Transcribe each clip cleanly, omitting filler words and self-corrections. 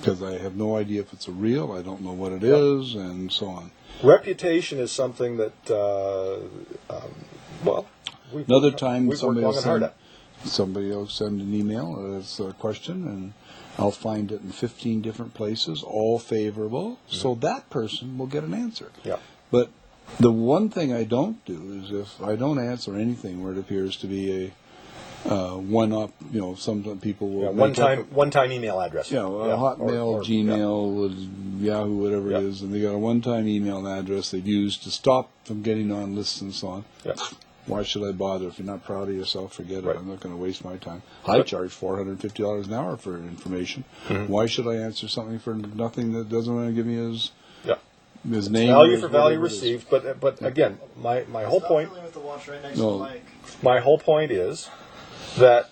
because I have no idea if it's a real, I don't know what it is, and so on. Reputation is something that, Another time somebody will send an email as a question, and I'll find it in 15 different places, all favorable, so that person will get an answer. Yeah. But the one thing I don't do is if I don't answer anything where it appears to be a one-up, some people will... one-time email address. Hotmail, or Gmail, Yahoo, whatever it is, and they got a one-time email address they've used to stop from getting on lists and so on. Yeah. Why should I bother? If you're not proud of yourself, forget it. I'm not going to waste my time. I charge $450 an hour for information. Mm-hmm. Why should I answer something for nothing that doesn't want to give me his name? Value for value received. But again, my whole point. My whole point is that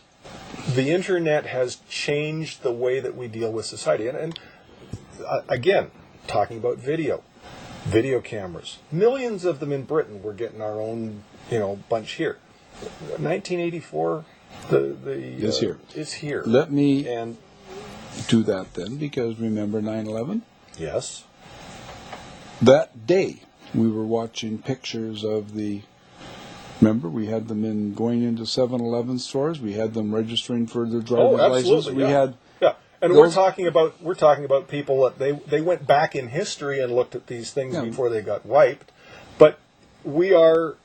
the internet has changed the way that we deal with society. And again, talking about video cameras, millions of them in Britain. We're getting our own, bunch here. 1984, is here. Let me do that then, because remember 9/11? Yes. That day, we were watching pictures of the. Remember, we had them going into 7-Eleven stores. We had them registering for their driver's license. We had. And we're talking about people that they went back in history and looked at these things before they got wiped. But we are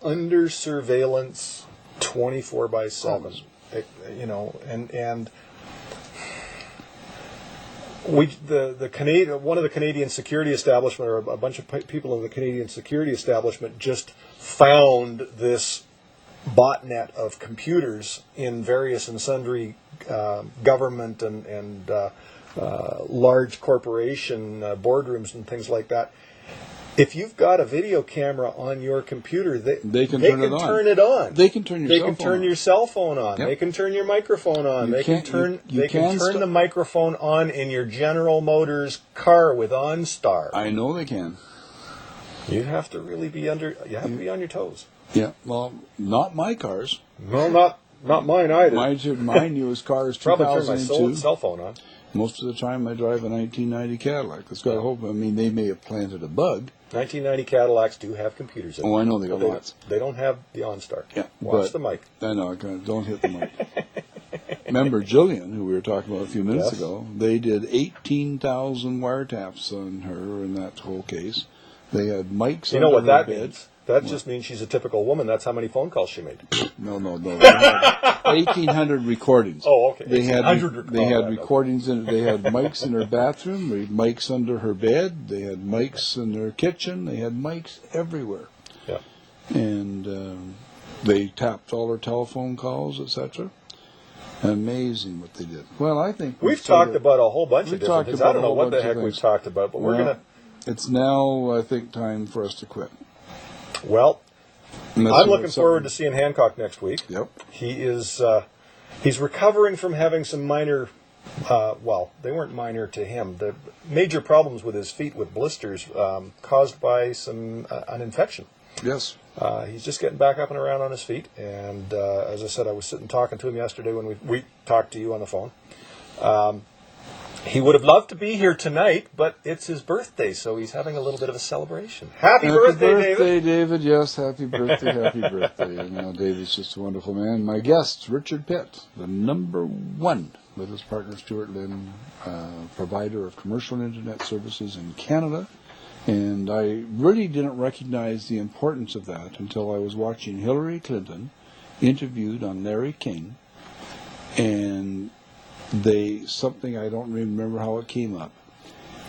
under surveillance 24/7. And the Canadian, one of the Canadian security establishment, or a bunch of people in the Canadian security establishment, just found this botnet of computers in various and sundry government and large corporation boardrooms and things like that. If you've got a video camera on your computer, they can turn it on. They can turn your cell phone on. Yep. They can turn your microphone on. They can turn the microphone on in your General Motors car with OnStar. I know they can. You have to really be on your toes. Yeah, well, not my cars. No, not mine either. My newest car is 2002. Probably turn my cell phone on. Most of the time I drive a 1990 Cadillac. It's got a whole... I mean, they may have planted a bug. 1990 Cadillacs do have computers in them. Oh, I know, they got lots. They don't have the OnStar. Yeah, Watch the mic. I know, don't hit the mic. Remember Jillian, who we were talking about a few minutes ago? They did 18,000 wiretaps on her in that whole case. They had mics on her bed. You know what that means? That just means she's a typical woman. That's how many phone calls she made. No. 1,800 recordings. Oh, okay. They had recordings in. They had mics in her bathroom, mics under her bed. They had mics in her kitchen. They had mics everywhere. Yeah. And they tapped all her telephone calls, etc. Amazing what they did. Well, I think we've talked about a whole bunch of different things. I don't know what the heck we've talked about, but we're gonna. It's now, I think, time for us to quit. Well, I'm looking forward to seeing Hancock next week. Yep. He's recovering from having some minor, they weren't minor to him. The major problems with his feet with blisters caused by an infection. Yes. He's just getting back up and around on his feet. And as I said, I was sitting talking to him yesterday when we talked to you on the phone. He would have loved to be here tonight, but it's his birthday, so he's having a little bit of a celebration. Happy birthday, David. Yes, happy birthday, happy birthday. And David's just a wonderful man. My guest, Richard Pitt, the #1 with his partner Stuart Lynn, provider of commercial internet services in Canada. And I really didn't recognize the importance of that until I was watching Hillary Clinton interviewed on Larry King, and something I don't remember how it came up,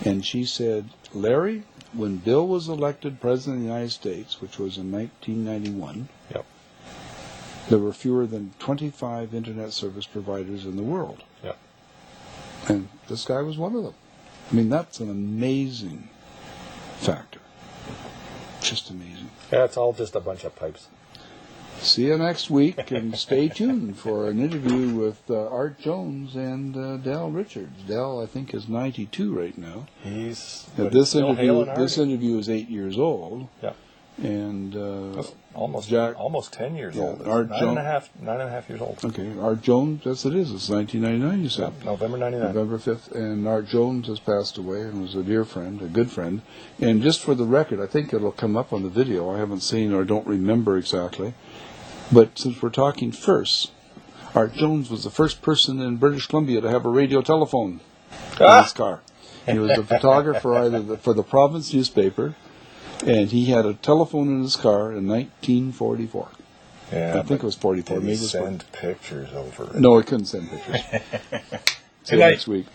and she said, Larry, when Bill was elected President of the United States, which was in 1991, there were fewer than 25 internet service providers in the world. Yep. And this guy was one of them. I mean, that's an amazing factor. Just amazing. Yeah, it's all just a bunch of pipes. See you next week, and stay tuned for an interview with Art Jones and Dal Richards. Dal, I think, is 92 right now. He's this interview is 8 years old. Yeah. And That's almost Jack, 10 years yeah, old. It's Art nine and a half years old. Okay, Art Jones, yes it is. It's 1999, you said. Yeah, November 99. November 5th. And Art Jones has passed away and was a dear friend, a good friend. And just for the record, I think it'll come up on the video. I haven't seen or don't remember exactly. But since we're talking first, Art Jones was the first person in British Columbia to have a radio telephone in his car. He was a photographer for the province newspaper, and he had a telephone in his car in 1944. Yeah, I think it was 44. Did Maybe he it was send pictures over? No, I couldn't send pictures. See you next week.